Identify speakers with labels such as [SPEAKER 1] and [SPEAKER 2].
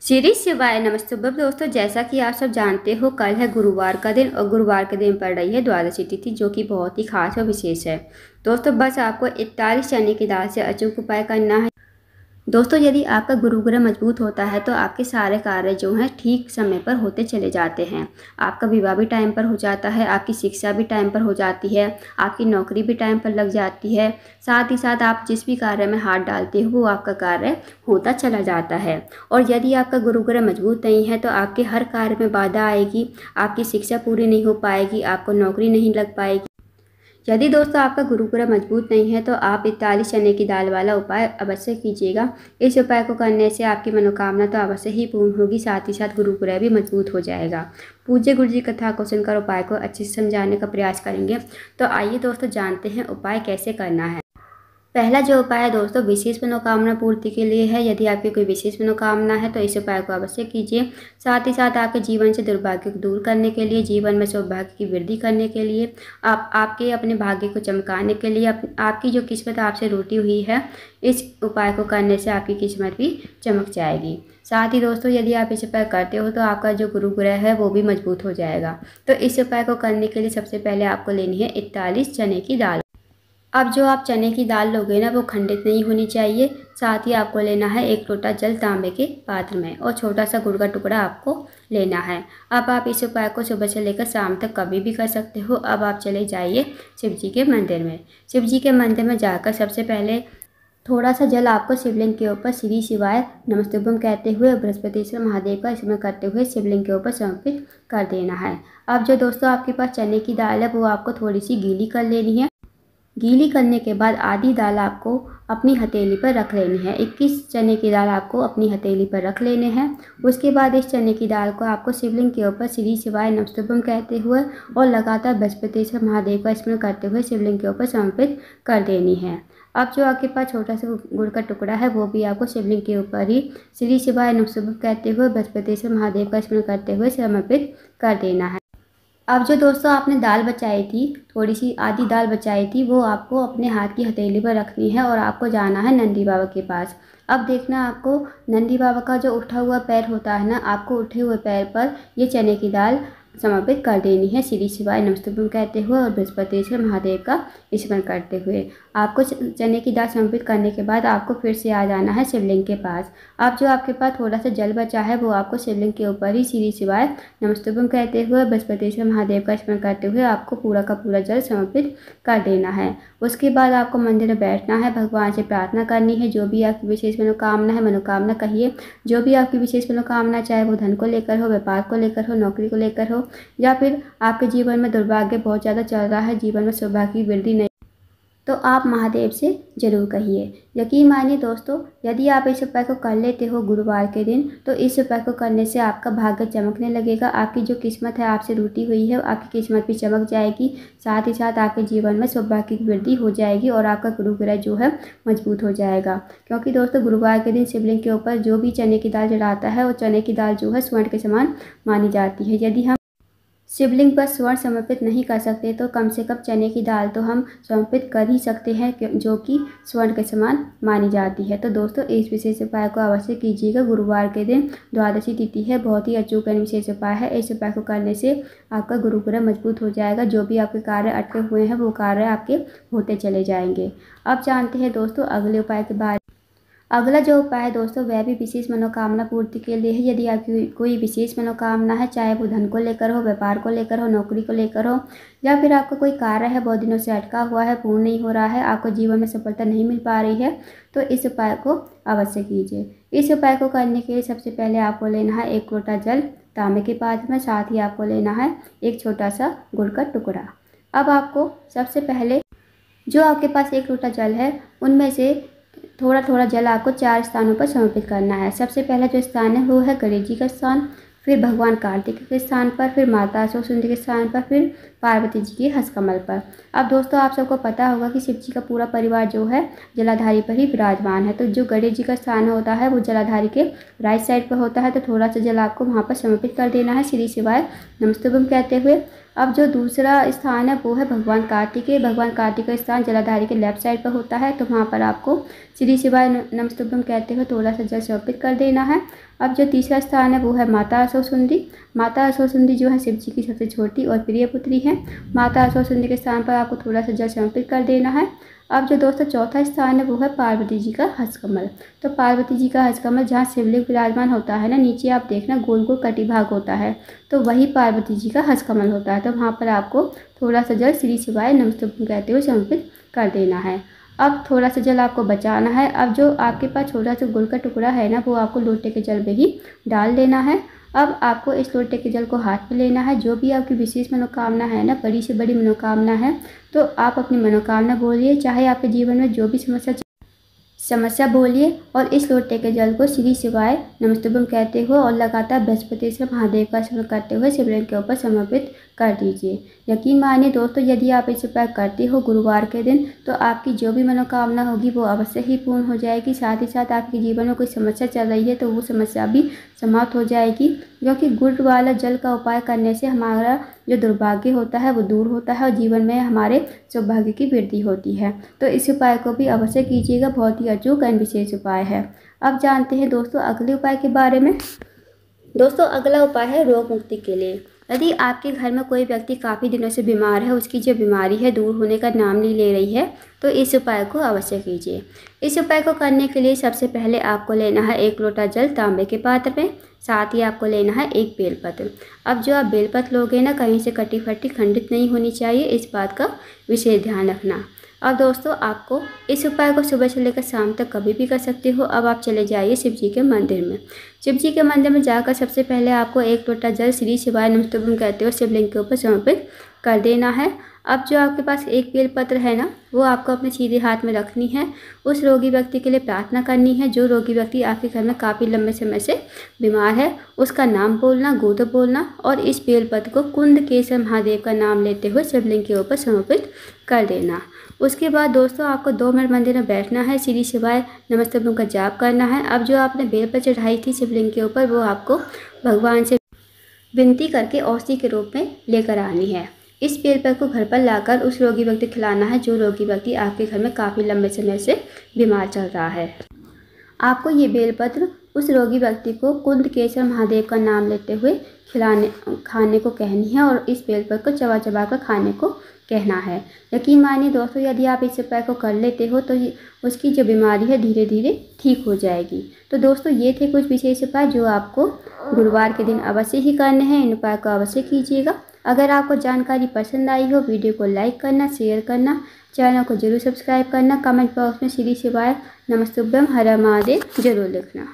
[SPEAKER 1] श्री शिवाय नमस्तुभ्यं। दोस्तों, जैसा कि आप सब जानते हो, कल है गुरुवार का दिन और गुरुवार के दिन पड़ रही है द्वादशी तिथि, जो कि बहुत ही खास और विशेष है। दोस्तों, बस आपको 41 चने की दाल से अचूक उपाय करना है। दोस्तों, यदि आपका गुरु ग्रह मजबूत होता है तो आपके सारे कार्य जो हैं ठीक समय पर होते चले जाते हैं। आपका विवाह भी टाइम पर हो जाता है, आपकी शिक्षा भी टाइम पर हो जाती है, आपकी नौकरी भी टाइम पर लग जाती है। साथ ही साथ आप जिस भी कार्य में हाथ डालते हो वो आपका कार्य होता चला जाता है। और यदि आपका गुरु ग्रह मजबूत नहीं है तो आपके हर कार्य में बाधा आएगी, आपकी शिक्षा पूरी नहीं हो पाएगी, आपको नौकरी नहीं लग पाएगी। यदि दोस्तों आपका गुरु ग्रह मजबूत नहीं है तो आप 41 चने की दाल वाला उपाय अवश्य कीजिएगा। इस उपाय को करने से आपकी मनोकामना तो अवश्य ही पूर्ण होगी, साथ ही साथ गुरु ग्रह भी मजबूत हो जाएगा। पूज्य गुरु जी कथा को सुनकर उपाय को अच्छे से समझाने का प्रयास करेंगे। तो आइए दोस्तों, जानते हैं उपाय कैसे करना है। पहला जो उपाय है दोस्तों, विशेष मनोकामना पूर्ति के लिए है। यदि आपकी कोई विशेष मनोकामना है तो इस उपाय को अवश्य कीजिए। साथ ही साथ आपके जीवन से दुर्भाग्य को दूर करने के लिए, जीवन में सौभाग्य की वृद्धि करने के लिए, आपके अपने भाग्य को चमकाने के लिए, आपकी जो किस्मत आपसे रूठी हुई है, इस उपाय को करने से आपकी किस्मत भी चमक जाएगी। साथ ही दोस्तों, यदि आप इस उपाय करते हो तो आपका जो गुरु ग्रह है वो भी मजबूत हो जाएगा। तो इस उपाय को करने के लिए सबसे पहले आपको लेनी है 41 चने की दाल। अब जो आप चने की दाल लोगे ना, वो खंडित नहीं होनी चाहिए। साथ ही आपको लेना है 1 लोटा जल तांबे के पात्र में, और छोटा सा गुड़ का टुकड़ा आपको लेना है। अब आप इस उपाय को सुबह से लेकर शाम तक कभी भी कर सकते हो। अब आप चले जाइए शिव जी के मंदिर में। शिव जी के मंदिर में जाकर सबसे पहले थोड़ा सा जल आपको शिवलिंग के ऊपर श्री शिवाय नमस्तुभ्यं कहते हुए, बृहस्पतिश्वर महादेव का स्मरण करते हुए शिवलिंग के ऊपर समर्पित कर देना है। अब जो दोस्तों आपके पास चने की दाल है वो आपको थोड़ी सी गीली कर लेनी है। गीली करने के बाद आधी दाल आपको अपनी हथेली पर रख लेनी है। 21 चने की दाल आपको अपनी हथेली पर रख लेने हैं। उसके बाद इस चने की दाल को आपको शिवलिंग के ऊपर श्री शिवाय नमस्तुभ्यं कहते हुए और लगातार बृहस्पतिश्वर महादेव का स्मरण करते हुए शिवलिंग के ऊपर समर्पित कर देनी है। अब जो आपके पास छोटा सा गुड़ का टुकड़ा है वो भी आपको शिवलिंग के ऊपर ही श्री शिवाय नमस्तुभ्यं कहते हुए, बृहस्पतिश्वर महादेव का स्मरण करते हुए समर्पित कर देना है। अब जो दोस्तों आपने दाल बचाई थी, थोड़ी सी आधी दाल बचाई थी, वो आपको अपने हाथ की हथेली पर रखनी है और आपको जाना है नंदी बाबा के पास। अब देखना, आपको नंदी बाबा का जो उठा हुआ पैर होता है ना, आपको उठे हुए पैर पर ये चने की दाल समर्पित कर देनी है श्री शिवाय नमस्तुभ्यं कहते हुए और बृहस्पतिश्वर महादेव का स्मरण करते हुए। आपको चने की दाल समर्पित करने के बाद आपको फिर से आ जाना है शिवलिंग के पास। अब जो आपके पास थोड़ा सा जल बचा है वो आपको शिवलिंग के ऊपर ही श्री शिवाय नमस्तुभ्यं कहते हुए, बृहस्पतिश्वर महादेव का स्मरण करते हुए आपको पूरा का पूरा जल समर्पित कर देना है। उसके बाद आपको मंदिर में बैठना है, भगवान से प्रार्थना करनी है। जो भी आपकी विशेष मनोकामना है, मनोकामना कहिए। जो भी आपकी विशेष मनोकामना, चाहे वो धन को लेकर हो, व्यापार को लेकर हो, नौकरी को लेकर हो, या फिर आपके जीवन में दुर्भाग्य बहुत ज़्यादा चल रहा है, जीवन में सौभाग्य की वृद्धि नहीं, तो आप महादेव से जरूर कहिए। यकीन मानिए दोस्तों, यदि आप इस उपाय को कर लेते हो गुरुवार के दिन, तो इस उपाय को करने से आपका भाग्य चमकने लगेगा। आपकी जो किस्मत है आपसे रूठी हुई है, आपकी किस्मत भी चमक जाएगी। साथ ही साथ आपके जीवन में सौभाग्य की वृद्धि हो जाएगी और आपका गुरु ग्रह जो है मजबूत हो जाएगा। क्योंकि दोस्तों, गुरुवार के दिन शिवलिंग के ऊपर जो भी चने की दाल चढ़ाता है, वो चने की दाल जो है स्वर्ण के समान मानी जाती है। यदि हम शिवलिंग पर स्वर्ण समर्पित नहीं कर सकते तो कम से कम चने की दाल तो हम समर्पित कर ही सकते हैं, जो कि स्वर्ण के समान मानी जाती है। तो दोस्तों, इस विशेष उपाय को अवश्य कीजिएगा। गुरुवार के दिन द्वादशी तिथि है, बहुत ही अचूक एवं विशेष उपाय है। इस उपाय को करने से आपका गुरु ग्रह मजबूत हो जाएगा। जो भी आपके कार्य अटके हुए हैं वो कार्य आपके होते चले जाएंगे। अब जानते हैं दोस्तों अगले उपाय के बारे। अगला जो उपाय है दोस्तों, वह भी विशेष मनोकामना पूर्ति के लिए है। यदि आपकी कोई विशेष मनोकामना है, चाहे वो धन को लेकर हो, व्यापार को लेकर हो, नौकरी को लेकर हो, या फिर आपका कोई कार्य है बहुत दिनों से अटका हुआ है, पूर्ण नहीं हो रहा है, आपको जीवन में सफलता नहीं मिल पा रही है, तो इस उपाय को अवश्य कीजिए। इस उपाय को करने के लिए सबसे पहले आपको लेना है 1 लोटा जल तांबे के पात्र में, साथ ही आपको लेना है एक छोटा सा गुड़ का टुकड़ा। अब आपको सबसे पहले जो आपके पास 1 लोटा जल है, उनमें से थोड़ा थोड़ा जल आपको 4 स्थानों पर समर्पित करना है। सबसे पहला जो स्थान है वो है गणेश जी का स्थान, फिर भगवान कार्तिक के स्थान पर, फिर माता अशोक सुंदरी के स्थान पर, फिर पार्वती जी के हस्तकमल पर। अब दोस्तों, आप सबको पता होगा कि शिव जी का पूरा परिवार जो है जलाधारी पर ही विराजमान है। तो जो गणेश जी का स्थान होता है वो जलाधारी के राइट साइड पर होता है। तो थोड़ा सा जल आपको वहाँ पर समर्पित कर देना है श्री शिवाय नमस्तुभ्यं कहते हुए। अब जो दूसरा स्थान है वो है भगवान कार्तिकेय। भगवान कार्तिकेय का स्थान जलाधारी के लेफ्ट साइड पर होता है, तो वहाँ पर आपको श्री शिवाय नमस्तुभ्यम कहते हुए थोड़ा सा जल समर्पित कर देना है। अब जो तीसरा स्थान है वो है माता असौसुंदी। माता असौसुंदी जो है शिव जी की सबसे छोटी और प्रिय पुत्री है। माता असौसुंदी के स्थान पर आपको थोड़ा सा जल समर्पित कर देना है। अब जो दोस्तों चौथा स्थान है वो है पार्वती जी का हस्तकमल। तो पार्वती जी का हस्तकमल जहाँ शिवलिंग विराजमान होता है ना, नीचे आप देखना गोल गोल कटी भाग होता है, तो वही पार्वती जी का हस्तकमल होता है। तो वहाँ पर आपको थोड़ा सा जल श्री शिवाय नमस्तुभ्यम कहते हुए समर्पित कर देना है। अब थोड़ा सा जल आपको बचाना है। अब जो आपके पास छोटा सा गुड़ का टुकड़ा है ना, वो आपको लोटे के जल में ही डाल देना है। अब आपको इस लोटे के जल को हाथ में लेना है। जो भी आपकी विशेष मनोकामना है ना, बड़ी से बड़ी मनोकामना है, तो आप अपनी मनोकामना बोलिए, चाहे आपके जीवन में जो भी समस्या बोलिए, और इस लोटे के जल को श्री शिवाय नमस्तुभ्यम कहते हुए और लगातार बृहस्पतिश्वर महादेव का स्मरण करते हुए शिवलिंग के ऊपर समर्पित कर दीजिए। यकीन मानिए दोस्तों, यदि आप इस उपाय करते हो गुरुवार के दिन, तो आपकी जो भी मनोकामना होगी वो अवश्य ही पूर्ण हो जाएगी। साथ ही साथ आपके जीवन में कोई समस्या चल रही है तो वो समस्या भी समाप्त हो जाएगी, क्योंकि गुड़ वाला जल का उपाय करने से हमारा जो दुर्भाग्य होता है वो दूर होता है और जीवन में हमारे सौभाग्य की वृद्धि होती है। तो इस उपाय को भी अवश्य कीजिएगा, बहुत ही अचूक एवं विशेष उपाय है। अब जानते हैं दोस्तों अगले उपाय के बारे में। दोस्तों अगला उपाय है रोग मुक्ति के लिए। यदि आपके घर में कोई व्यक्ति काफ़ी दिनों से बीमार है, उसकी जो बीमारी है दूर होने का नाम नहीं ले रही है, तो इस उपाय को अवश्य कीजिए। इस उपाय को करने के लिए सबसे पहले आपको लेना है 1 लोटा जल तांबे के पात्र में, साथ ही आपको लेना है 1 बेलपत्र। अब जो आप बेलपत्र लोगे ना, कहीं से कटी फटी खंडित नहीं होनी चाहिए, इस बात का विशेष ध्यान रखना। अब दोस्तों आपको इस उपाय को सुबह से लेकर शाम तक कभी भी कर सकते हो। अब आप चले जाइए शिव जी के मंदिर में। शिव जी के मंदिर में जाकर सबसे पहले आपको 1 लोटा जल श्री शिवाय नमस्तुभ्यम कहते हुए शिवलिंग के ऊपर समर्पित कर देना है। अब जो आपके पास 1 बेलपत्र है ना, वो आपको अपने सीधे हाथ में रखनी है। उस रोगी व्यक्ति के लिए प्रार्थना करनी है। जो रोगी व्यक्ति आपके घर में काफ़ी लंबे समय से बीमार है, उसका नाम बोलना, गोत्र बोलना, और इस बेलपत्र को कुंदकेश्वर महादेव का नाम लेते हुए शिवलिंग के ऊपर समर्पित कर देना। उसके बाद दोस्तों आपको 2 मिनट मंदिर में बैठना है, श्री शिवाय नमस्तुभ्यम का जाप करना है। अब जो आपने बेलपत्र चढ़ाई थी शिवलिंग के ऊपर, वो आपको भगवान से विनती करके औषधि के रूप में लेकर आनी है। इस बेलपत्र को घर पर लाकर उस रोगी व्यक्ति को खिलाना है जो रोगी व्यक्ति आपके घर में काफ़ी लंबे समय से बीमार चल रहा है। आपको ये बेलपत्र उस रोगी व्यक्ति को कुंदकेश्वर महादेव का नाम लेते हुए खाने को कहनी है, और इस बेलपत्र को चबा चबा कर खाने को कहना है। यकीन मानिए दोस्तों, यदि आप इस उपाय को कर लेते हो तो उसकी जो बीमारी है धीरे धीरे ठीक हो जाएगी। तो दोस्तों ये थे कुछ विशेष उपाय जो आपको गुरुवार के दिन अवश्य ही करने हैं। इन उपाय को अवश्य कीजिएगा। अगर आपको जानकारी पसंद आई हो, वीडियो को लाइक करना, शेयर करना, चैनल को जरूर सब्सक्राइब करना, कमेंट बॉक्स में श्री शिवाय नमस्तुभ्यम हर हर महादेव जरूर लिखना।